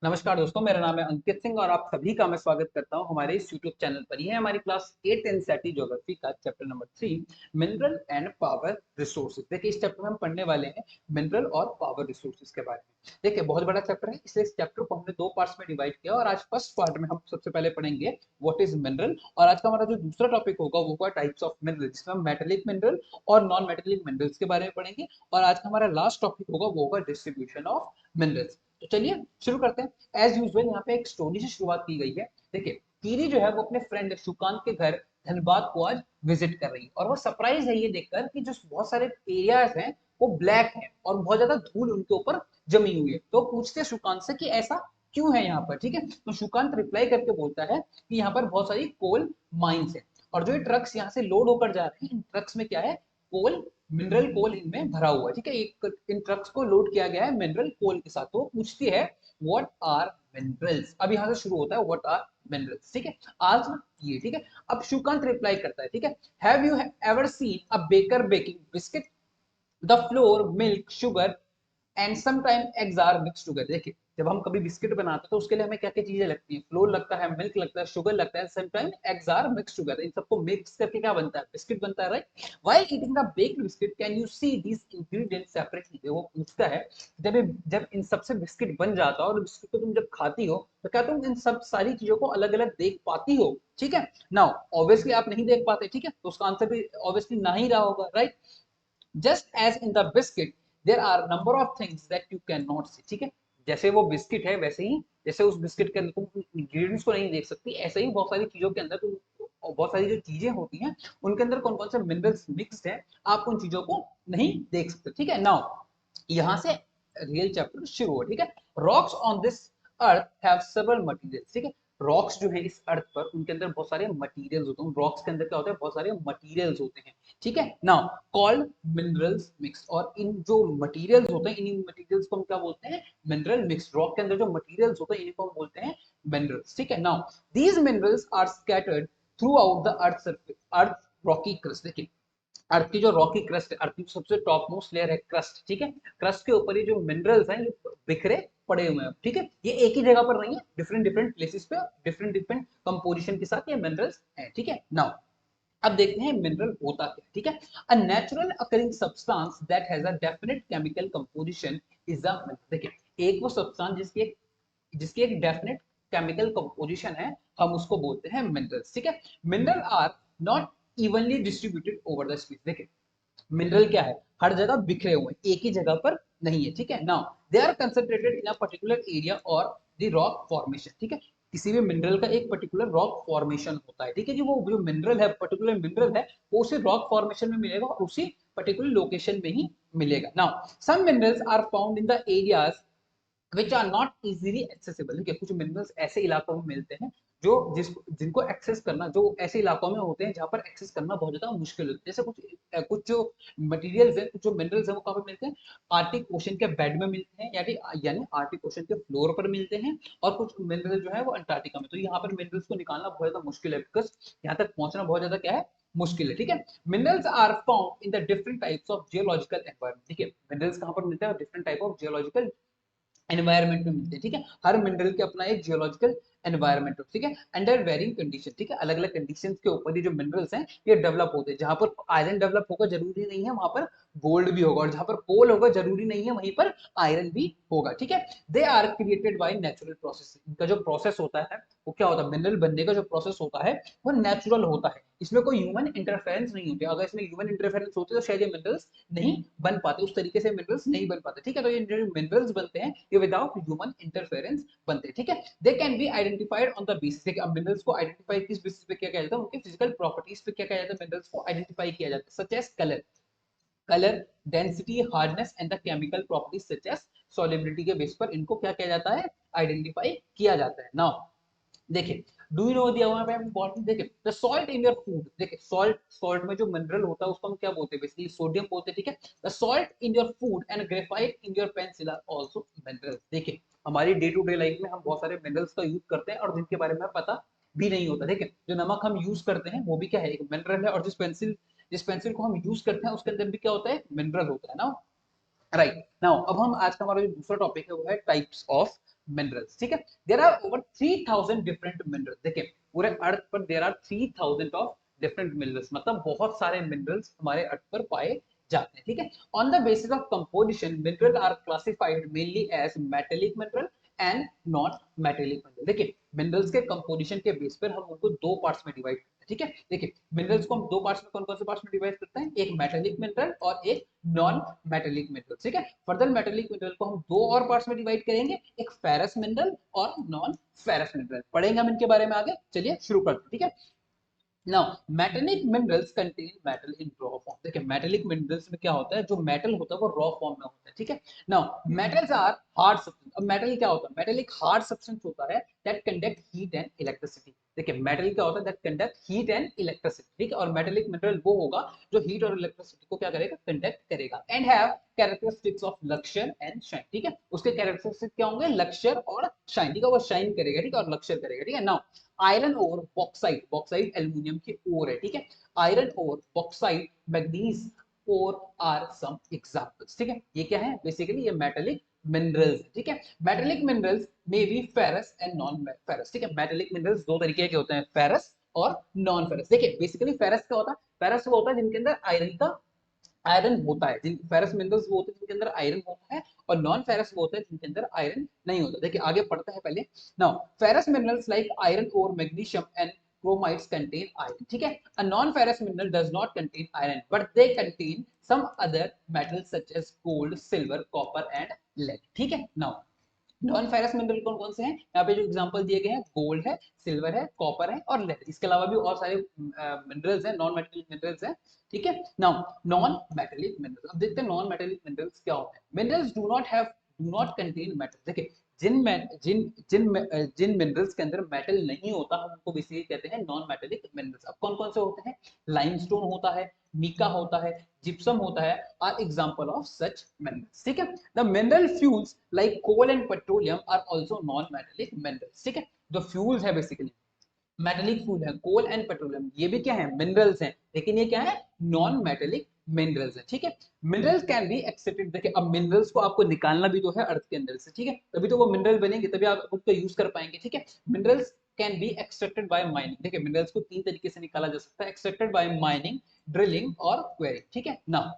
नमस्कार दोस्तों, मेरा नाम है अंकित सिंह और आप सभी का मैं स्वागत करता हूं हमारे इस यूट्यूब चैनल पर। ये है हमारी क्लास 8 एनसीईआरटी ज्योग्राफी का chapter number 3, mineral and power resources. देखिए, इस चैप्टर में हम पढ़ने वाले हैं मिनरल और पावर रिसोर्सेज के बारे में। देखिए, बहुत बड़ा चैप्टर है, इसलिए इस चैप्टर को हमने दो पार्ट्स में डिवाइड किया और आज फर्स्ट पार्ट में हम सबसे पहले पढ़ेंगे व्हाट इज मिनरल। और आज का हमारा जो दूसरा टॉपिक होगा वो होगा टाइप्स ऑफ मिनरल, जिसमें हम मेटेलिक मिनरल और नॉन मेटेलिक मिनरल्स के बारे में पढ़ेंगे। और आज का हमारा लास्ट टॉपिक होगा वो होगा डिस्ट्रीब्यूशन ऑफ मिनरल्स। तो चलिए शुरू करते हैं। एज यूजुअल यहाँ पे एक स्टोरी से शुरुआत की गई है। देखिए, कीरी जो है वो अपने फ्रेंड सुकांत के घर धनबाद को आज विजिट कर रही है और वो सरप्राइज है ये देखकर कि जो बहुत सारे एरियाज हैं वो ब्लैक हैं और बहुत ज्यादा धूल उनके ऊपर जमी हुई है। तो पूछते हैं सुकांत से कि ऐसा क्यों है यहाँ पर। ठीक है, तो सुकांत रिप्लाई करके बोलता है कि यहाँ पर बहुत सारी कोल माइंस है और जो ये ट्रक्स यहाँ से लोड होकर जा रहे हैं, इन ट्रक्स में क्या है, कोल, मिनरल कोल इनमें भरा हुआ है। ठीक है, इन ट्रक्स को लोड किया गया है मिनरल कोल के साथ। तो पूछती है व्हाट आर मिनरल्स। अब यहाँ से शुरू होता है व्हाट आर मिनरल्स। ठीक है, आज ये, ठीक है। अब शुकांत रिप्लाई करता है, ठीक है, have you ever seen a baker baking biscuit, the flour, milk, sugar and sometime eggs are mix together. देखिए, जब हम कभी बिस्किट बनाते हैं तो उसके लिए हमें क्या क्या चीजें लगती हैं, फ्लोर लगता है, मिल्क लगता है, शुगर लगता है, sometime eggs are mix together. इन सबको मिक्स करके क्या बनता है, बिस्किट बनता है, right. While eating the baked biscuit can you see this ingredients separately. वो पूछता है जब इन सबसे बिस्किट बन जाता है और बिस्किट को तुम जब खाती हो तो क्या तुम इन सब सारी चीजों को अलग अलग देख पाती हो। ठीक है, नाउ ऑब्वियसली आप नहीं देख पाते। ठीक है, तो उसका आंसर भी ऑब्वियसली ना ही रहा होगा, right. Just as in the biscuit there are number of things that you can not see. ठीक है, जैसे वो बिस्किट है वैसे ही, जैसे उस बिस्किट के अंदर तुम इंग्रेडिएंट्स को नहीं देख सकती, ऐसे ही बहुत सारी चीजों के अंदर तुम, बहुत सारी जो चीजें होती हैं उनके अंदर कौन कौन से मिनरल्स मिक्स्ड है, आप उन चीजों को नहीं देख सकते। ठीक है, नाउ यहां से रियल चैप्टर शुरू हो। ठीक है, rocks on this earth have several materials. ठीक है, रॉक्स जो है इस अर्थ पर, उनके अंदर बहुत सारे मटेरियल्स होते हैं। रॉक्स के अंदर क्या होता है, बहुत सारे मटेरियल्स होते हैं। ठीक है, नाउ कॉल्ड मिनरल्स मिक्स। और इन जो मटेरियल्स होते हैं, इन मटेरियल्स को हम क्या बोलते हैं, मिनरल मिक्स। रॉक के अंदर जो मटेरियल्स होते हैं इनको हम बोलते हैं मिनरल्स। ठीक है, now these minerals are scattered throughout the earth surface, earth rocky crust. देखिए, अर्थ की जो रॉकी क्रस्ट है, अर्थ की सबसे टॉप मोस्ट लेयर है क्रस्ट। ठीक है, क्रस्ट के ऊपर ये जो मिनरल्स हैं ये बिखरे पड़े हुए हैं। ठीक है, ये एक ही जगह पर नहीं है, डिफरेंट डिफरेंट प्लेसेस पे डिफरेंट डिफरेंट कंपोजिशन के साथ ये मिनरल्स हैं। ठीक है, नाउ अब देखते हैं मिनरल होता क्या। ठीक है, a natural occurring substance that has a definite chemical composition is a mineral. देखिए, एक वो सब्सटेंस जिसकी एक डेफिनेट केमिकल कंपोजिशन है, हम उसको बोलते हैं मिनरल्स। ठीक है, mineral are not evenly distributed over the space. देखिए, मिनरल क्या है, हर जगह बिखरे हुए, एक ही जगह पर नहीं है। ठीक है, now they are concentrated in a particular area और द रॉक फॉर्मेशन। ठीक है, किसी भी मिनरल का एक पर्टिकुलर रॉक फॉर्मेशन होता है। ठीक है जी, वो जो मिनरल है, पर्टिकुलर मिनरल है, वो उसी रॉक फॉर्मेशन में मिलेगा और उसी पर्टिकुलर लोकेशन में ही मिलेगा। Now some minerals are found in the areas which are not easily accessible. ठीक है, कुछ मिनरल्स ऐसे इलाकों में मिलते हैं जो जिनको एक्सेस करना, जो ऐसे इलाकों में होते हैं जहां पर एक्सेस करना बहुत ज्यादा मुश्किल होता है। जैसे कुछ जो मटेरियल्स हैं, कुछ जो मिनरल्स हैं, वो कहाँ पर मिलते हैं, आर्टिक ओशन के बेड में मिलते हैं, यानी आर्टिक ओशन के फ्लोर पर मिलते हैं। और कुछ मिनरल जो है वो अंटार्कटिका में। तो यहाँ पर मिनरल्स को निकालना बहुत ज्यादा मुश्किल है, बिकॉज यहाँ तक पहुंचना बहुत ज्यादा क्या है, मुश्किल है। ठीक है, minerals are found in the different types of geological environment. ठीक है, मिनरल्स कहाँ पर मिलते हैं, different type of geological environment में मिलते हैं। ठीक है, हर मिनरल के अपना एक जियोलॉजिकल एनवायरमेंट हो। ठीक है, अंडर वेरिंग कंडीशन। ठीक है, अलग अलग कंडीशन के ऊपर ये जो मिनरल्स हैं ये डेवलप होते हैं। जहां पर आयरन डेवलप होगा जरूरी नहीं है वहां पर गोल्ड भी होगा, और जहां पर कोल होगा जरूरी नहीं है वहीं पर आयरन भी होगा। ठीक है, they are created by natural process. इनका जो प्रोसेस होता है वो क्या होता है, मिनरल बनने का जो प्रोसेस होता है वो नेचुरल होता है, इसमें कोई ह्यूमन इंटरफेरेंस नहीं होती। अगर इसमें ह्यूमन इंटरफेरेंस होती तो शायद ये मिनरल्स नहीं बन पाते, उस तरीके से मिनरल्स नहीं बन पाते। ठीक है, तो ये जो मिनरल्स बनते हैं ये विदाउट ह्यूमन इंटरफेरेंस बनते हैं। ठीक है, they can be identified on the basis. देखिए, अब मिनरल्स को आइडेंटिफाई किस बेसिस पे किया जाता है, उनके फिजिकल प्रॉपर्टीज पे क्या किया जाता है, मिनरल्स को आइडेंटिफाई किया जाता है, such as colour, colour, density, hardness and the chemical properties such as solubility के बेस पर इनको क्या किया जाता है, आइडेंटिफाई किया जाता है। नाउ देखिए, डू यू नो दिया हुआ है इंपॉर्टेंट। देखिए, the salt in your food. देखिए, सॉल्ट में जो मिनरल होता है उसको हम क्या बोलते हैं, बेसिकली सोडियम बोलते हैं। ठीक है, the salt in your food and graphite in your pencil are also minerals. देखिए, हमारी डे टू डे लाइफ में हम बहुत सारे मिनरल्स का यूज करते हैं और जिनके बारे में पता भी नहीं होता। देखिए, जो नमक हम यूज करते हैं वो भी क्या है, एक मिनरल है। और जिस पेंसिल को हम यूज करते हैं उसके अंदर भी क्या होता है, मिनरल होता है ना, राइट। नाउ अब हम आज का हमारा जो दूसरा टॉपिक है वो है टाइप्स ऑफ मिनरल्स, ठीक है। There are over 3000 different minerals, देखिए पूरे अर्थ पर there are 3000 of different minerals, मतलब बहुत सारे मिनरल्स हमारे अर्थ पर पाए जाते हैं, ठीक है। On the basis of composition mineral are classified mainly as metallic mineral and non metallic mineral. देखिए मिनरल्स के कंपोजिशन के बेस पर हम उनको दो पार्ट्स में डिवाइड करते हैं, ठीक है। देखिए मिनरल्स को हम दो पार्ट्स में, कौन कौन से पार्ट्स में डिवाइड करते हैं, एक मेटेलिक मिनरल और एक नॉन मेटेलिक मिनरल, ठीक है। फर्दर मेटेलिक मिनरल को हम दो और पार्ट्स में डिवाइड करेंगे, एक फेरस मिनरल और नॉन फेरस मिनरल। पढ़ेंगे हम इनके बारे में आगे, चलिए शुरू करते हैं, ठीक है। Now, metallic minerals contain metal in raw form. देखिए metallic minerals में क्या होता है, जो metal होता है वो raw form में होता है, ठीक है। Now, metals are hard substance. अब metal क्या होता है, metal एक hard substance होता है that conduct heat and electricity. देखिए metal क्या होता है, that conduct heat and electricity, ठीक है। और metallic mineral वो होगा जो heat और electricity को क्या करेगा, conduct करेगा, and have characteristics of luster and shine, ठीक है। उसके characteristics क्या होंगे, luster और shine, ठीक है, वो shine करेगा, ठीक है, और luster करेगा, ठीक है। Now, आयरन और बॉक्साइट, बॉक्साइट एल्यूमिनियम की ओर है, ठीक है। आयरन और बॉक्साइट मैग्नीज और आर सम एग्जांपल्स, ठीक है। ये क्या है, बेसिकली ये मेटालिक मिनरल्स, ठीक है। Metallic minerals may be ferrous and non ferrous, ठीक है। मेटालिक मिनरल्स दो तरीके के होते हैं, फेरस और नॉन फेरस। देखिए बेसिकली फेरस क्या होता है, फेरस वो होता है जिनके अंदर आयरन का आयरन होता है, जिन फेरस मिनरल्स वो होते हैं जिनके अंदर आयरन होता है, और नॉन फेरस वो होते हैं जिनके अंदर आयरन नहीं होता। देखिए आगे पढ़ते हैं पहले। Now ferrous minerals like iron और magnesium and chromides contain iron, ठीक है। A non-ferrous mineral does not contain iron, but they contain some other metals such as gold, silver, copper and lead, ठीक है। Now नॉन फेरस मिनरल कौन कौन से हैं, यहाँ पे जो एग्जांपल दिए गए हैं, गोल्ड है, सिल्वर है, कॉपर है और लेड। इसके अलावा भी और सारे मिनरल्स हैं, नॉन मेटेलिक मिनरल्स हैं, ठीक है। नाउ नॉन मेटेलिक मिनरल्स, अब देखते हैं नॉन मेटेलिक मिनरल्स क्या होते हैं। Minerals do not contain metal. देखिए जिन जिन जिन जिन मिनरल्स के अंदर मेटल नहीं होता हम उनको बेसिकली कहते हैं नॉन मेटेलिक मिनरल्स। अब कौन कौन से होते हैं, लाइमस्टोन होता है, मीका होता है, जिप्सम होता है, are example of such minerals, ठीक है। The mineral fuels like coal and petroleum are also non metallic minerals, ठीक है। जो फ्यूल्स है बेसिकली मेटेलिक फ्यूल है, कोल एंड पेट्रोलियम, ये भी क्या है, मिनरल्स हैं, लेकिन ये क्या है, नॉन मेटेलिक मिनरल्स है, ठीक है। मिनरल्स कैन बी एक्सट्रैक्टेड, देखिए अब मिनरल्स को आपको निकालना भी तो है अर्थ के अंदर से, ठीक है, तभी तो वो मिनरल बनेंगे, तभी आप उसको यूज कर पाएंगे, ठीक है। Minerals can be extracted bye mining, देखिए मिनरल्स को तीन तरीके से निकाला जा सकता है, एक्सट्रैक्टेड बाय माइनिंग, ड्रिलिंग और क्वेरिंग, ठीक है। नाउ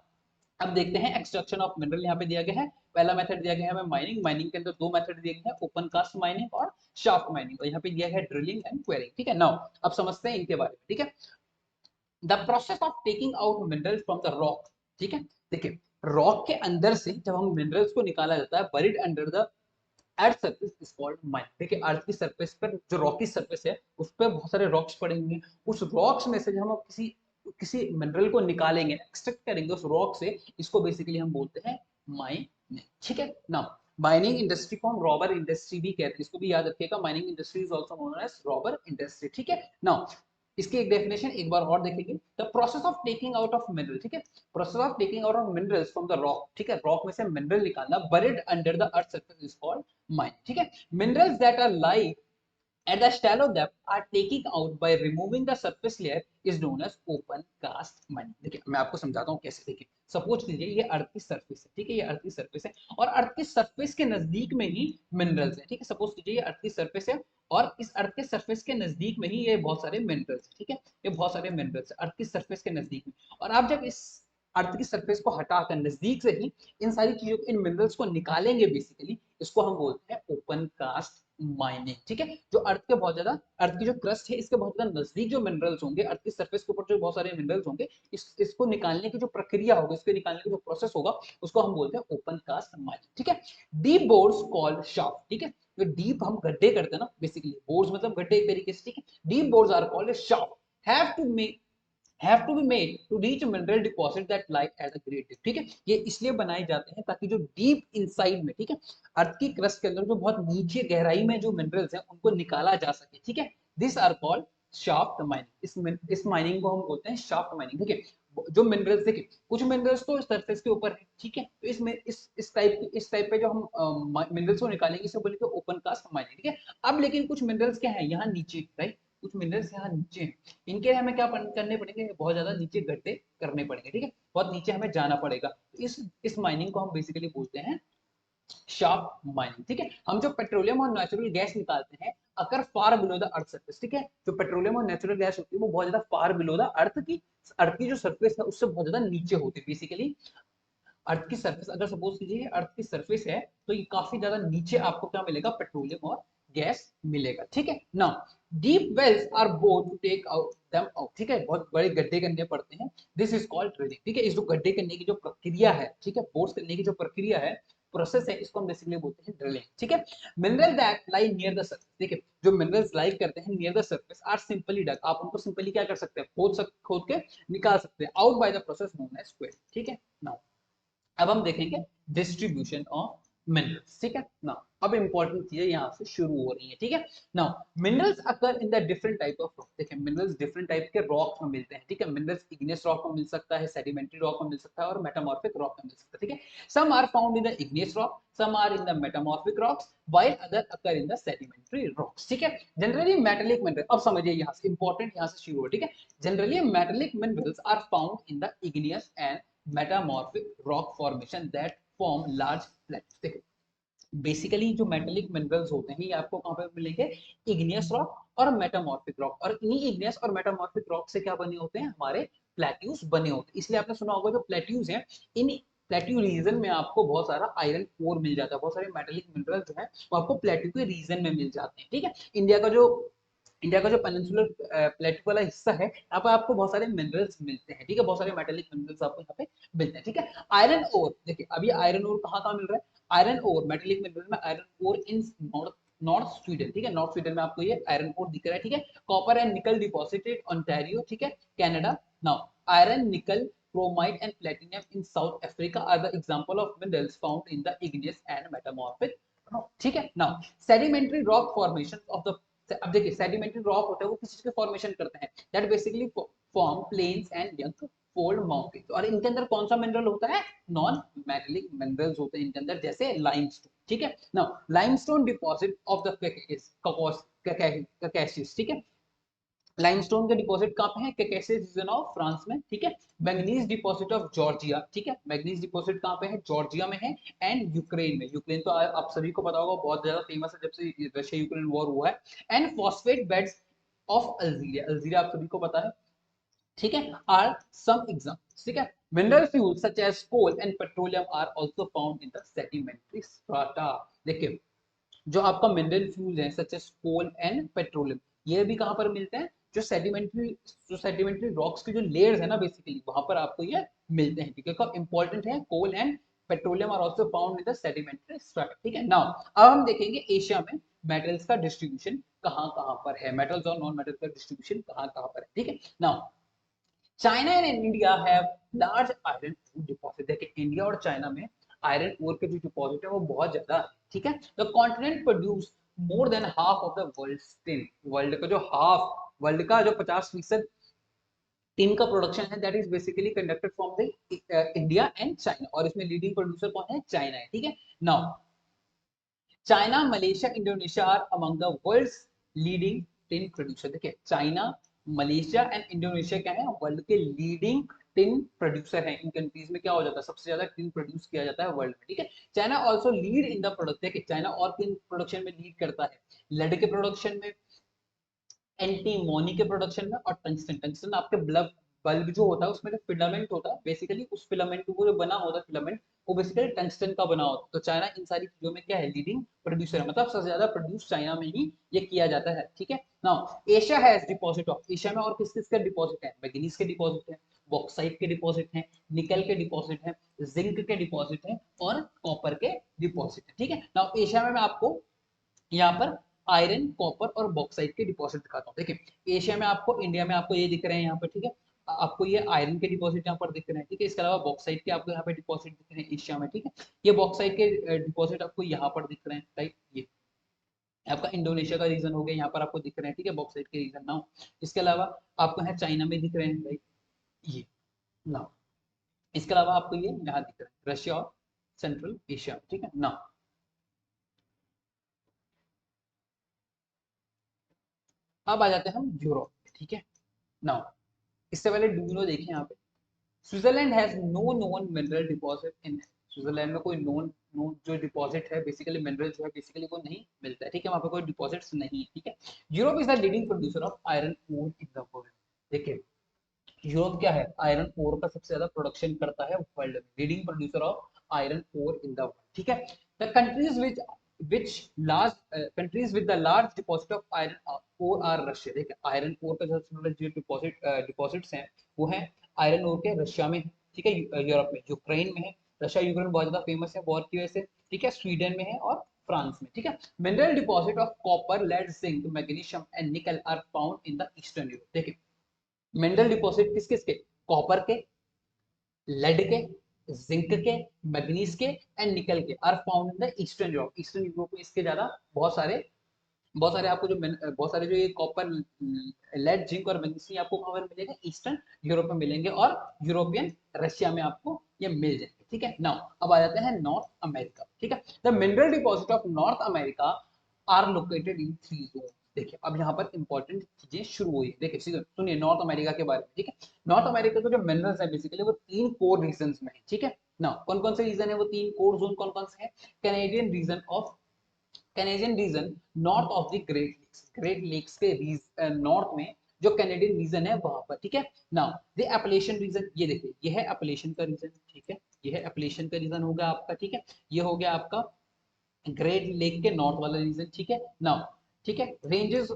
अब देखते हैं एक्सट्रैक्शन ऑफ मिनरल, यहाँ पे दिया गया है पहला मेथड दिया गया है हमें माइनिंग, माइनिंग के अंदर दो मेथड दिए गए हैं, ओपन कास्ट माइनिंग और शाफ्ट माइनिंग, और यहाँ पे दिया है ड्रिलिंग एंड क्वेरिंग, ठीक है। नाउ अब समझते हैं इनके बारे में, ठीक है। The process of taking out minerals from the rock, ठीक है। देखिए रॉक के अंदर से जब हम मिनरल्स को निकाला जाता है, buried under the earth surface is called mine. देखिए अर्थ की सरफेस पर जो रॉकी सरफेस है उस पर बहुत सारे रॉक्स पड़े हुए हैं, उस रॉक्स में से जब हम किसी किसी मिनरल को निकालेंगे, एक्सट्रैक्ट करेंगे उस रॉक से, इसको बेसिकली हम बोलते हैं माइनिंग, ठीक है ना। माइनिंग इंडस्ट्री को हम रॉबर इंडस्ट्री भी कहते हैं, इसको भी याद रखिएगा, mining industry is also known as robber industry, ठीक है ना। इसकी एक डेफिनेशन एक बार और देखेंगे, the process of taking out of mineral, ठीक है, process of taking out of minerals from the rock, ठीक है, रॉक में से मिनरल निकालना, buried under the earth surface is called mine, ठीक है। Minerals that are lie at the shallow depth are taking out by removing the surface layer is known as open cast mining। देखिए मैं आपको समझाता हूँ कैसे। देखिए सपोज कीजिए ये अर्थ की सरफेस है, ठीक है, ये अर्थ की सरफेस है और अर्थ की सरफेस के नजदीक में ही मिनरल्स है, ठीक है। सपोज कीजिए ये अर्थ की सरफेस है और इस अर्थ के सरफेस के नजदीक में ही ये बहुत सारे मिनरल्स है, ठीक है, ये बहुत सारे मिनरल्स है अर्थ की सरफेस के नजदीक में, और आप जब इस अर्थ की सरफेस को हटाकर नजदीक से ही इन सारी चीजों इन मिनरल्स को निकालेंगे, बेसिकली इसको हम बोलते हैं ओपन कास्ट माइनिंग, ठीक है। जो अर्थ के बहुत ज्यादा, अर्थ की जो क्रस्ट है इसके बहुत ज्यादा नजदीक जो मिनरल्स होंगे, अर्थ की सरफेस के ऊपर जो बहुत सारे मिनरल्स होंगे, इसको निकालने की जो प्रक्रिया होगी, इसके निकालने की जो प्रोसेस होगा, उसको हम बोलते हैं ओपन कास्ट माइनिंग, ठीक है। डीप बोर्स कॉल्ड शाफ्ट, ठीक है, जो डीप हम गड्ढे करते हैं ना, बेसिकली बोर्स मतलब गड्ढे एक तरीके से, ठीक है, deep bores are called shaft have to be made to reach mineral deposit that lie at a great depth, ठीक है। ये इसलिए बनाए जाते हैं ताकि जो डीप इनसाइड में, ठीक है, अर्थ की क्रस्ट के अंदर जो बहुत नीचे गहराई में जो मिनरल्स हैं उनको निकाला जा सके, ठीक है। This are called shaft mining, इस माइनिंग को हम बोलते हैं शाफ्ट माइनिंग, ठीक है। जो मिनरल्स, देखिए कुछ मिनरल्स तो सरफेस के ऊपर है, ठीक है, तो इसमें इस टाइप पे जो हम मिनरल्स को निकालेंगे इसे बोलेंगे ओपन कास्ट माइनिंग, ठीक है। अब लेकिन कुछ मिनरल्स क्या है यहाँ नीचे, राइट, कुछ मिनरल्स यहाँ नीचे हैं, इनके हमें क्या करने पड़ेंगे, बहुत ज्यादा नीचे गड्ढे करने पड़ेंगे, ठीक है, बहुत नीचे हमें जाना पड़ेगा, तो इस माइनिंग को हम बेसिकली बोलते हैं शार्प माइनिंग, ठीक है। हम जो पेट्रोलियम और नेचुरल गैस निकालते हैं अगर फार बिलो द अर्थ सरफेस, ठीक है। जो पेट्रोलियम और नेचुरल गैस होती है वो बहुत ज्यादा फार बिलो द अर्थ की जो सरफेस है उससे बहुत ज्यादा नीचे होती है। बेसिकली अर्थ की सरफेस, अगर सपोज कीजिए अर्थ की सरफेस है तो ये काफी ज्यादा नीचे आपको क्या मिलेगा, पेट्रोलियम और गैस मिलेगा, ठीक है। Now deep wells are bored to take out them out, ठीक है। बहुत बड़े गड्ढे करने पड़ते हैं, दिस इज कॉल्ड ड्रिलिंग, ठीक है। इस जो गड्ढे करने की जो प्रक्रिया है, ठीक है, बोर्स करने की जो प्रक्रिया है, प्रोसेस है, इसको हम बेसिकली बोलते हैं ड्रिलिंग, ठीक है। Mineral that lie near the surface, ठीक है, जो मिनरल्स लाई करते हैं near the surface are simply dug, आप उनको सिंपली क्या कर सकते हैं, खोद के निकाल सकते हैं, out by the process known as quell, ठीक है। नाउ अब हम देखेंगे डिस्ट्रीब्यूशन ऑफ मिनरल्स, ठीक है ना। अब इंपॉर्टेंट चीजें यहाँ से शुरू हो रही है, ठीक है। Now minerals occur in the different type of rock, देखिए मिनरल्स डिफरेंट टाइप के रॉक में मिलते हैं, ठीक है। मिनरल्स इग्नियस रॉक में मिल सकता है, सेडिमेंट्री रॉक में मिल सकता है और मेटामॉर्फिक रॉक में मिल सकता है, ठीक है। Some are found in the igneous rock, some are in the metamorphic rocks, while other occur in the sedimentary rocks, ठीक है। जनरली मेटालिक मिनरल, अब समझिए यहाँ से इंपॉर्टेंट यहाँ से शुरू हो, ठीक है। Generally metallic minerals are found in the igneous and metamorphic rock formation that form large plates, देखो बेसिकली जो मेटेलिक मिनरल्स होते हैं ये आपको कहां पे मिलेंगे, इग्नियस रॉक और मेटामॉर्फिक रॉक, और इन्हीं इग्नियस और मेटामॉर्फिक रॉक से क्या बने होते हैं, हमारे प्लेट्यूज बने होते हैं। इसलिए आपने सुना होगा जो प्लेट्यूज हैं, इन प्लेट्यू रीजन में आपको बहुत सारा आयरन ओर मिल जाता है, बहुत सारे मेटेलिक मिनरल्स जो है वो आपको प्लेट्यू के रीजन में मिल जाते हैं, ठीक है। इंडिया का जो पेनिनसुलर प्लेट्यू वाला हिस्सा है यहाँ पे आपको बहुत सारे मिनरल्स मिलते हैं, ठीक है, बहुत सारे मेटेलिक मिनरल्स आपको यहाँ पे मिलते हैं, ठीक है। आयरन ओर, देखिए अभी आयरन ओर कहाँ कहाँ मिल रहा है, आयरन ओर मेटेलिक मिनरल में आयरन ओर इन नॉर्थ नॉर्थ स्वीडन, ठीक है, नॉर्थ स्वीडन में आपको ये आयरन ओर दिख रहा है, ठीक है। कॉपर एंड निकल डिपॉजिटेड ओंटारियो, ठीक है, कनाडा। नाउ आयरन निकल chromite and platinum in South Africa are the example of minerals found in the igneous and metamorphic rock, ठीक है। Now sedimentary rock formation of the, अब देखिए sedimentary rock होता है वो किस चीज के फॉर्मेशन करते हैं, that basically form plains and young fold mountains, और इनके अंदर कौन सा मिनरल होता है, नॉन मेटेलिक मिनरल्स होते हैं इनके अंदर, जैसे लाइमस्टोन, ठीक है। Now limestone deposit of the Caucasus, ठीक है। लाइमस्टोन के डिपॉजिट कहाँ पे है, कैकेसिस रीजन ऑफ फ्रांस में, ठीक है। मैग्नीज डिपॉजिट ऑफ जॉर्जिया, ठीक है, मैग्नीज डिपॉजिट कहाँ पे है, जॉर्जिया में है, एंड यूक्रेन में, यूक्रेन तो आप सभी को पता होगा बहुत ज्यादा फेमस है जब से रशिया यूक्रेन वॉर हुआ है। And phosphate beds of Algeria, Algeria आप सभी को पता है, ठीक है, आर सम एग्जांपल्स, ठीक है। Mineral fuel such as coal and petroleum are also found in the sedimentary strata, देखिए जो आपका मिनरल फ्यूल है such as coal and petroleum, ये भी कहां पर मिलते हैं, जो सेडिमेंट्री रॉक्स की जो लेयर्स है ना बेसिकली वहां पर आपको ये मिलते हैं, ठीक है। कब इंपॉर्टेंट है, coal and petroleum are also found in the sedimentary structure, ठीक है। नाउ अब हम देखेंगे एशिया में मेटल्स का डिस्ट्रीब्यूशन कहां कहां पर है, मेटल्स और नॉन मेटल का डिस्ट्रीब्यूशन कहां कहां पर है, ठीक है। Now China and India have large iron ore deposit, देखिए इंडिया और चाइना में आयरन ओर के जो डिपॉजिट है वो बहुत ज्यादा है, ठीक है। The continent produce more than half of the world tin, world का जो हाफ, वर्ल्ड का जो 50% टिन का प्रोडक्शन है that is basically conducted from the India and China, और इसमें लीडिंग प्रोड्यूसर कौन है, चाइना है, ठीक है। Now China Malaysia Indonesia are among the world's leading tin producer, देखिए चाइना मलेशिया एंड इंडोनेशिया क्या है, वर्ल्ड के लीडिंग टिन प्रोड्यूसर हैं। इन कंट्रीज में क्या हो जाता है, सबसे ज्यादा टिन प्रोड्यूस किया जाता है वर्ल्ड में, ठीक है। China also lead in the product, देखिए चाइना और किन प्रोडक्शन में लीड करता है, लेड के प्रोडक्शन में, एंटीमोनी के प्रोडक्शन में, और टंगस्टन, टंगस्टन आपके बल्ब जो होता है उसमें जो फिलामेंट होता है बेसिकली उस फिलामेंट को जो बना होता है फिलामेंट वो बेसिकली टंगस्टन का बना होता है, तो चाइना इन सारी चीजों में क्या है, लीडिंग प्रोड्यूसर है, मतलब सबसे ज्यादा प्रोड्यूस चाइना में ही ये किया जाता है, ठीक है। Now Asia has deposit of, Asia में और किस किस का डिपॉजिट है, मैग्नीज के डिपॉजिट है, बॉक्साइट के डिपॉजिट है, निकल के डिपॉजिट है, जिंक के डिपॉजिट है, और कॉपर के डिपॉजिट है, ठीक है। नाउ एशिया में मैं आपको यहाँ पर आयरन कॉपर और बॉक्साइट के डिपॉजिट दिखाता हूँ, देखिए एशिया में आपको, इंडिया में आपको ये दिख रहे हैं यहाँ पर, ठीक है, आपको ये आयरन के डिपॉजिट यहाँ पर दिख रहे हैं, ठीक है। इसके अलावा बॉक्साइट के आपको यहाँ पे डिपॉजिट दिख रहे हैं एशिया में, ठीक है। ये बॉक्साइट के डिपॉजिट आपको यहाँ पर दिख रहे हैं, राइट, ये आपका इंडोनेशिया का रीजन हो गया, यहाँ पर आपको दिख रहे हैं, ठीक है, बॉक्साइट के रीजन ना। इसके अलावा आपको यहाँ चाइना में दिख रहे हैं, राइट, ये ना। इसके अलावा आपको ये यहाँ दिख रहा है रशिया और सेंट्रल एशिया, ठीक है ना। अब आ जाते हैं हम यूरोप, ठीक है। नाउ इससे पहले डू यू नो देखें यहाँ पे, Switzerland has no known mineral deposit in Switzerland में कोई नोन नोन जो डिपॉजिट है बेसिकली मिनरल जो है बेसिकली वो नहीं मिलता है, ठीक है, वहाँ पे कोई डिपॉजिट्स नहीं है, ठीक है। Europe is the leading producer of iron ore in the world. देखिए यूरोप क्या है, आयरन ओर का सबसे ज्यादा प्रोडक्शन करता है वर्ल्ड में, leading producer of iron ore in the world, ठीक है। The countries which large countries with the large deposit of iron ore are Russia. देखिए आयरन ओर का सबसे बड़ा जो डिपॉजिट्स हैं वो है आयरन ओर के रशिया में, ठीक है, यूरोप में, यूक्रेन में है। रशिया यूक्रेन बहुत ज्यादा फेमस है वॉर की वजह से, ठीक है, स्वीडन में है और फ्रांस में, ठीक है। Mineral deposit of copper, lead, zinc, magnesium and nickel are found in the eastern Europe. देखिए मिनरल डिपॉजिट किस किस के, कॉपर के, लेड के, जिंक के, मैग्नीज के एंड निकल के are found in the eastern Europe. Eastern Europe में इसके ज्यादा बहुत सारे आपको जो बहुत सारे जो ये कॉपर, लेड, जिंक और मैग्नीशियम आपको कहाँ पर मिलेगा, ईस्टर्न यूरोप में मिलेंगे और यूरोपियन रशिया में आपको ये मिल जाएंगे, ठीक है। नाउ अब आ जाते हैं नॉर्थ अमेरिका, ठीक है। The mineral deposit of North America are located in 3 zone. देखिए अब यहाँ पर इंपॉर्टेंट चीजें शुरू हुई, देखिए सुनिए नॉर्थ अमेरिका के बारे में, ठीक है। नॉर्थ अमेरिका के जो मिनरल्स है बेसिकली वो 3 कोर रीजन में है, ठीक है ना। कौन कौन से रीजन है वो 3 कोर जोन, कौन कौन से हैं, Canadian region of Canadian region, north of the Great Lakes के नॉर्थ में जो कैनेडियन रीजन है वहां पर, ठीक है। नाउ द एपलेशियन रीजन, ये देखिए ये है एपलेशियन का रीजन, ठीक है, ये है एपलेशियन का रीजन हो गया आपका, ठीक है। ये हो गया आपका ग्रेट लेक के नॉर्थ वाला रीजन, ठीक है। नाउ ठीक है, ranges,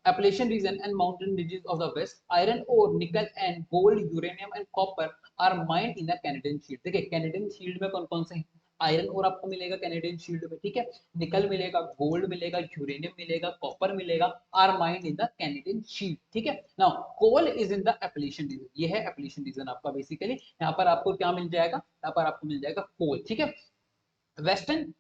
Appalachian region and mountain ranges of the west, iron ore, nickel and gold, uranium and copper are mined in the Canadian shield. देखिए कैनेडियन शील्ड में कौन कौन से हैं, आयरन ओर आपको मिलेगा कैनेडियन शील्ड में, ठीक है, निकल मिलेगा, गोल्ड मिलेगा, यूरेनियम मिलेगा, कॉपर मिलेगा, are mined in the Canadian shield, ठीक है। Now coal is in the Appalachian region, ये है एपलेशियन रीजन आपका बेसिकली, यहाँ पर आपको क्या मिल जाएगा, यहाँ पर आपको मिल जाएगा कोल, ठीक है। Western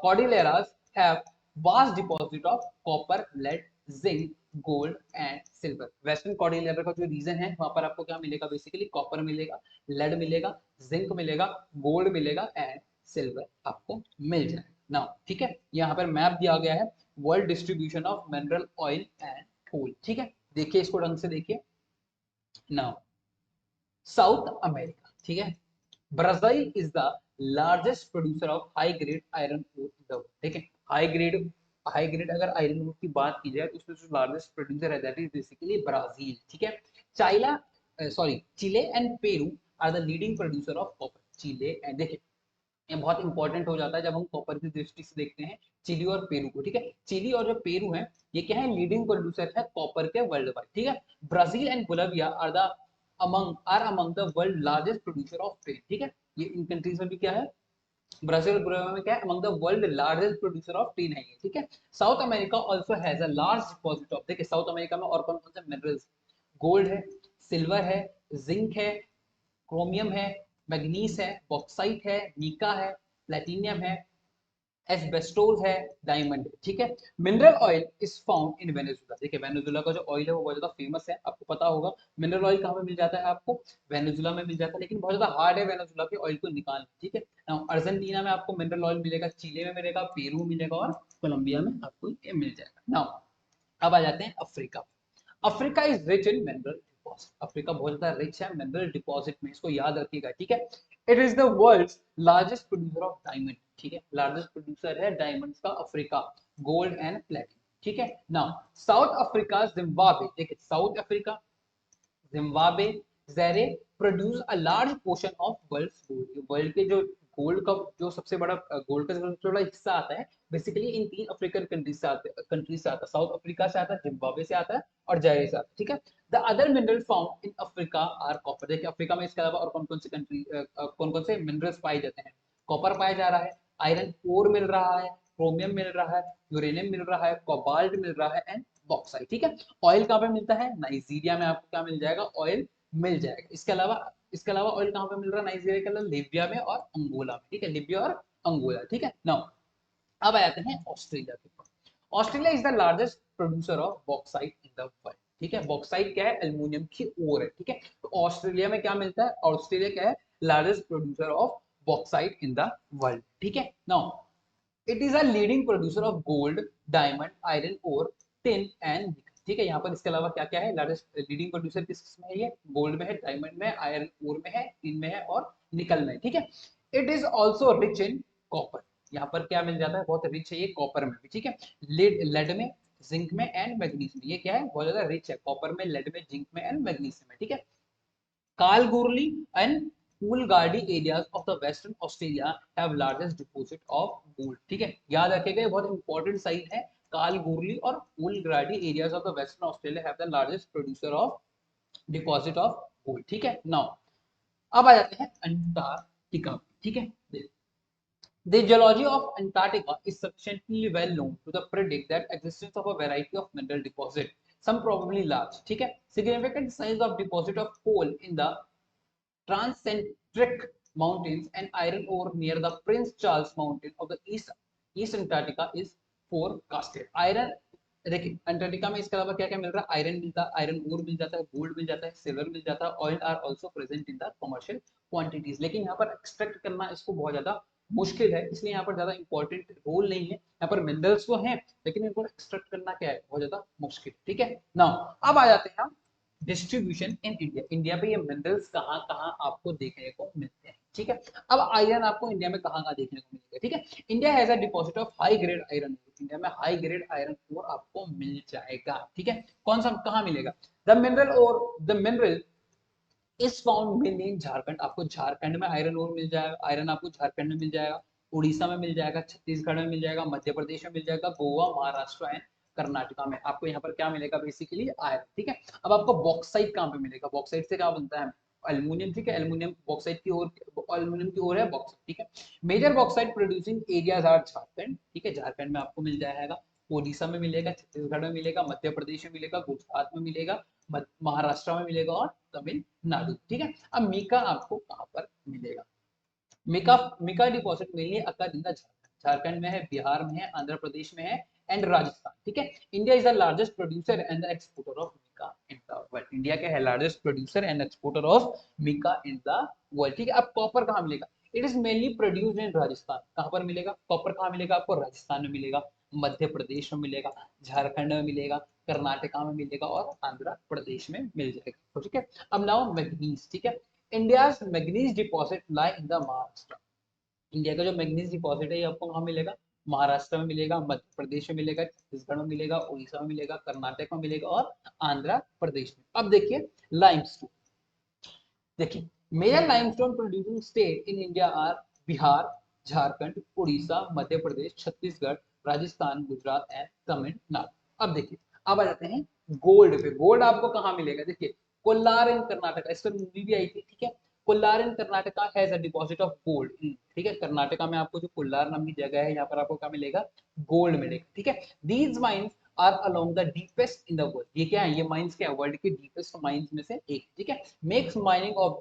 Cordilleras have vast deposit of copper, lead, zinc, gold and silver. Western Cordillera का जो रीजन है वहां पर आपको क्या मिलेगा, बेसिकली कॉपर मिलेगा, लेड मिलेगा, जिंक मिलेगा, गोल्ड मिलेगा एंड सिल्वर आपको मिल जाएगा। नाउ ठीक है, यहाँ पर मैप दिया गया है world distribution of mineral oil and coal, ठीक है। देखिए इसको ढंग से देखिए। नाउ साउथ अमेरिका, ठीक है, Brazil is the largest producer of high grade iron ore in the world. ठीक है, हाई ग्रेड अगर आयरन ओर की बात की जाए तो उसमें जो लार्जेस्ट प्रोड्यूसर है दैट इज बेसिकली ब्राजील, ठीक है। China, sorry, Chile and Peru are the leading producer of copper. Chile and, देखिए ये बहुत इंपॉर्टेंट हो जाता है जब हम कॉपर की दृष्टि से देखते हैं चिली और पेरू को, ठीक है। चिली और जो पेरू है ये क्या है, लीडिंग प्रोड्यूसर है कॉपर के वर्ल्ड वाइड, ठीक है। Brazil and Bolivia among the world largest producer of ten, ठीक है। ये इन कंट्रीज में भी क्या है, ब्राजील और बोलिविया में क्या है, among the world largest producer of tin है ये, ठीक है। South America also has a large deposit of, देखिए साउथ अमेरिका में और कौन कौन से मिनरल्स, गोल्ड है, सिल्वर है, जिंक है, क्रोमियम है, मैग्नीस है, बॉक्साइट है, नीका है, प्लेटिनियम है, एस्बेस्टोस है, डायमंड है, ठीक है। Mineral oil is found in Venezuela. देखिए वेनेजुला का जो ऑयल है वो बहुत ज्यादा फेमस है, आपको पता होगा। मिनरल ऑयल कहाँ पे मिल जाता है आपको, वेनेजुला में मिल जाता है, लेकिन बहुत ज्यादा हार्ड है वेनेजुला के ऑयल को निकालना, ठीक है। अर्जेंटीना में आपको मिनरल ऑयल मिलेगा, चिले में मिलेगा, पेरू मिलेगा और कोलंबिया में आपको ये मिल जाएगा। नाउ अब आ जाते हैं Africa. Africa is rich in mineral deposit. Africa बहुत ज्यादा रिच है मिनरल डिपॉजिट में, इसको याद रखिएगा, ठीक है। It is the world's largest producer of diamond, ठीक है, लार्जेस्ट प्रोड्यूसर है डायमंड्स का अफ्रीका, गोल्ड एंड प्लेटिनम, ठीक है। नाउ साउथ अफ्रीका, जिम्बाब्वे, देखिए South Africa, Zimbabwe, Zaire produce a large portion of world's gold. World के जो gold का जो सबसे बड़ा गोल्ड का सबसे बड़ा हिस्सा आता है बेसिकली इन 3 अफ्रीकन कंट्रीज से आता है, साउथ अफ्रीका से आता है, जिम्बाब्वे से आता है और जायरे से आता है, ठीक है। The other mineral found in Africa are copper. देखिए अफ्रीका में इसके अलावा और कौन कौन से कंट्री, कौन कौन से मिनरल्स पाए जाते हैं, कॉपर पाया जा रहा है, आयरन ओर मिल रहा है, क्रोमियम मिल रहा है, यूरेनियम मिल रहा है, कोबाल्ट मिल रहा है एंड बॉक्साइट, ठीक है। ऑयल कहाँ पे मिलता है, नाइजीरिया में आपको क्या मिल जाएगा, ऑयल मिल जाएगा। इसके अलावा ऑयल कहाँ पे मिल रहा है नाइजीरिया के अलावा, लीबिया में और अंगोला में, ठीक है, लीबिया और अंगोला, ठीक है। नाउ अब आ जाते हैं ऑस्ट्रेलिया के ऊपर। Australia is the largest producer of bauxite in the world, ठीक है। बॉक्साइट क्या है, एल्युमिनियम की ओर है, ठीक है। तो ऑस्ट्रेलिया में क्या मिलता है, ऑस्ट्रेलिया क्या है, largest producer of bauxite in the world, ठीक है। Now it is a leading producer of gold, diamond, iron ore, tin and nickel, ठीक है। यहाँ पर इसके अलावा क्या क्या है, लार्जेस्ट लीडिंग प्रोड्यूसर किस में है, ये गोल्ड में है, डायमंड में, आयरन ओर में है, टिन में है और निकल में, ठीक है। It is also rich in copper, यहाँ पर क्या मिल जाता है, बहुत रिच है ये कॉपर में भी, ठीक है, लेड लेड में, जिंक में एंड मैग्नीज में, ये क्या है, बहुत ज्यादा रिच है कॉपर में, लेड में, जिंक में एंड मैग्नीज में, ठीक है। Kalgoorlie and Coolgardie areas of the western Australia have largest deposit of gold, ठीक है, याद रखेगा, बहुत इंपॉर्टेंट साइट है, कालगोरली और Coolgardie areas of the western Australia have the largest producer of deposit of gold, ठीक है। नाउ अब आ जाते हैं अंटार्कटिका, ठीक है। The geology of Antarctica is sufficiently well known to predict that existence of a variety of mineral deposit, some probably large, ठीक है, significant size of deposit of coal in the Transantarctic Mountains and iron ore near the Prince Charles Mountain of the East Antarctica is forecasted. Iron देखिए Antarctica में इसके अलावा क्या क्या मिल रहा है, आयरन मिलता है, आयरन ओर मिल जाता है, गोल्ड मिल जाता है, सिल्वर मिल जाता है, oil are also present in the commercial quantities, लेकिन यहाँ पर एक्सट्रैक्ट करना इसको बहुत ज्यादा मुश्किल है, इसलिए यहाँ पर ज्यादा इंपॉर्टेंट रोल नहीं है, यहाँ पर मिनरल्स तो हैं लेकिन इनको एक्सट्रैक्ट करना क्या है, बहुत ज्यादा मुश्किल, ठीक है। नाउ अब आ जाते हैं हम डिस्ट्रीब्यूशन इन इंडिया, इंडिया पे ये मिनरल्स कहाँ कहाँ आपको देखने को मिलते हैं, ठीक है। अब आयरन आपको इंडिया में कहाँ कहाँ देखने को मिलेगा, ठीक है, India has a deposit of high grade iron, India में हाई ग्रेड आयरन ओर आपको मिल जाएगा, ठीक है। कौन सा कहाँ मिलेगा, द मिनरल इस फाउंड मेनली इन झारखंड, आपको झारखंड में आयरन ओर मिल जाएगा, आयरन आपको झारखंड में मिल जाएगा, उड़ीसा में मिल जाएगा, छत्तीसगढ़ में मिल जाएगा, मध्य प्रदेश में मिल जाएगा, गोवा, महाराष्ट्र एंड कर्नाटका में आपको यहाँ पर क्या मिलेगा, बेसिकली आयरन, ठीक है। अब आपको बॉक्साइट कहाँ पे मिलेगा, बॉक्साइट से क्या बनता है, एल्यूमिनियम, ठीक है, एल्यूमिनियम बॉक्साइट की ओर, एल्यूमिनियम की ओर है बॉक्साइट, ठीक है। Major bauxite producing areas are Jharkhand, ठीक है, झारखंड में आपको मिल जाएगा, उड़ीसा में मिलेगा, छत्तीसगढ़ में मिलेगा, मध्य प्रदेश में मिलेगा, गुजरात में मिलेगा, महाराष्ट्र में मिलेगा और तमिलनाडु, ठीक है। अब मीका आपको कहां पर मिलेगा, mica mica deposit mainly occur in the Jharkhand में है, बिहार में है, आंध्र प्रदेश में है एंड राजस्थान, ठीक है। India is the largest producer and the exporter of mica in the world, India क्या है, largest producer and exporter of mica in the world, ठीक है। अब कॉपर कहां मिलेगा, it is mainly produced in Rajasthan, कहां पर मिलेगा कॉपर, कहां मिलेगा आपको, राजस्थान में मिलेगा, मध्य प्रदेश में मिलेगा, झारखंड में मिलेगा, कर्नाटका में मिलेगा और आंध्र प्रदेश में मिल जाएगा, ठीक है। अब नाउ मैग्नीज, ठीक है, India's manganese deposit lie in the Maharashtra, India का जो मैग्नीज डिपॉजिट है ये आपको कहाँ मिलेगा, महाराष्ट्र में मिलेगा, मध्य प्रदेश में मिलेगा, छत्तीसगढ़ में मिलेगा, उड़ीसा में मिलेगा, कर्नाटक में मिलेगा और आंध्र प्रदेश में। अब देखिए लाइमस्टोन, देखिए major limestone producing state in India are Bihar, Jharkhand, Orissa, Madhya Pradesh, Chhattisgarh, Rajasthan, Gujarat and Tamil Nadu. अब देखिए अब आ जाते हैं गोल्ड पे, गोल्ड आपको कहाँ मिलेगा, देखिए कोल्लार इन कर्नाटक, इस पर मूवी भी आई थी, ठीक है, Kolar in Karnataka has a deposit of gold, ठीक है, कर्नाटका में आपको जो कोल्लार नाम की जगह है यहाँ पर आपको क्या मिलेगा, गोल्ड मिलेगा, ठीक है। These mines are along the deepest in the world, ये क्या है, ये माइंस क्या है, वर्ल्ड के डीपेस्ट माइंस में से एक, ठीक है, makes mining of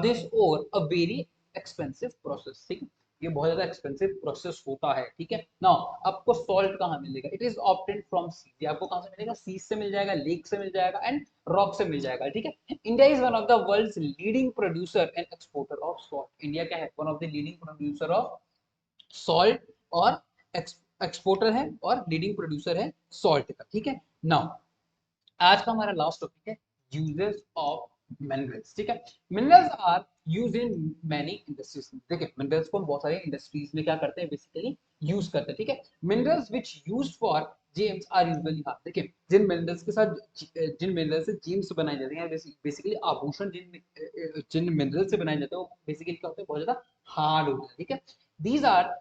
this ore a very expensive process, ठीक है, ये बहुत ज्यादा एक्सपेंसिव प्रोसेस होता है, ठीक है। नाउ आपको सॉल्ट कहाँ मिलेगा, इट इज ऑब्टेन्ड फ्रॉम सी, ये आपको कहाँ से मिलेगा, सी से मिल जाएगा, लेक से मिल जाएगा एंड रॉक से मिल जाएगा, ठीक है। India is one of the world's leading producer and exporter of salt, India क्या है, one of the leading producer of salt और एक्सपोर्टर है और लीडिंग प्रोड्यूसर है सॉल्ट का, ठीक है। नाउ आज का हमारा लास्ट टॉपिक है यूजेस ऑफ मिनरल्स, ठीक है। Minerals are use in many industries, देखिए मिनरल्स को हम बहुत सारे इंडस्ट्रीज में क्या करते हैं, बेसिकली यूज करते हैं, ठीक है। Minerals which used for gems are usually hard, देखिए जिन मिनरल्स के साथ जिन मिनरल से जेम्स बनाए जाते हैं, बेसिकली आभूषण जिन मिनरल से बनाए जाते हैं वो बेसिकली क्या होते हैं, बहुत ज्यादा हार्ड होते हैं, ठीक है। These are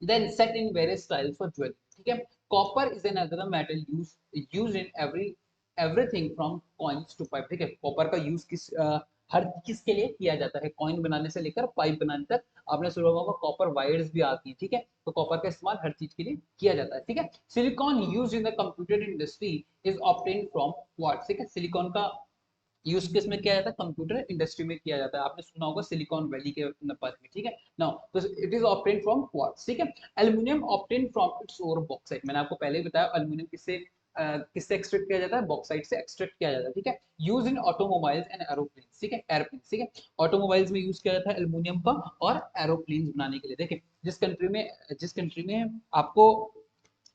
then set in various styles for jewelry, ठीक है। Copper is another metal used in everything from coins to pipe, ठीक है, कॉपर का यूज हर किस के लिए किया जाता है, कॉइन बनाने से लेकर पाइप बनाने तक, आपने सुना होगा कॉपर वायर्स भी आती है, ठीक है, तो कॉपर का इस्तेमाल हर चीज के लिए किया जाता है, ठीक है। Silicon use in the computer industry is obtained from quartz, ठीक है, सिलिकॉन का यूज केस में किया जाता है, कंप्यूटर इंडस्ट्री में किया जाता है, आपने सुना होगा सिलिकॉन वैली के पास में, ठीक है। नाउ तो it is obtained from quartz, ठीक है। Aluminium obtained from its ore bauxite, मैंने आपको पहले ही बताया एल्युमिनियम किससे एक्सट्रैक्ट किया जाता है, बॉक्साइट से एक्सट्रैक्ट किया जाता है, ठीक है। Use in automobiles and aeroplanes, ठीक है, एयरप्लेन्स, ठीक है, ऑटोमोबाइल्स में यूज किया जाता है एल्युमिनियम का और एरोप्लेन्स बनाने के लिए, देखिए जिस कंट्री में आपको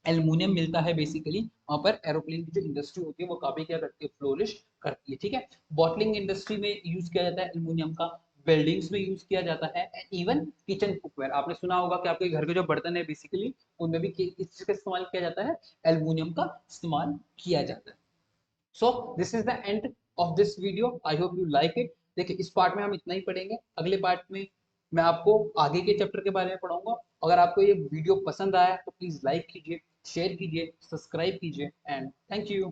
एल्युमिनियम मिलता है बेसिकली वहां पर एरोप्लेन की जो इंडस्ट्री होती है वो काफी क्या करती है, फ्लोरिश करती है, ठीक है। बॉटलिंग इंडस्ट्री में यूज किया जाता है एल्युमिनियम का, बिल्डिंग्स में यूज किया जाता है, एंड इवन किचन कुकवेयर। आपने सुना होगा कि आपके घर के जो बर्तन है बेसिकली उनमें भी किस चीज का इस्तेमाल किया जाता है, एल्युमिनियम का इस्तेमाल किया जाता है। So this is the end of this video, I hope you like it. देखिए इस पार्ट में हम इतना ही पढ़ेंगे, अगले पार्ट में मैं आपको आगे के चैप्टर के बारे में पढ़ाऊंगा। अगर आपको ये वीडियो पसंद आया तो प्लीज लाइक कीजिए, शेयर कीजिए, सब्सक्राइब कीजिए, एंड थैंक यू।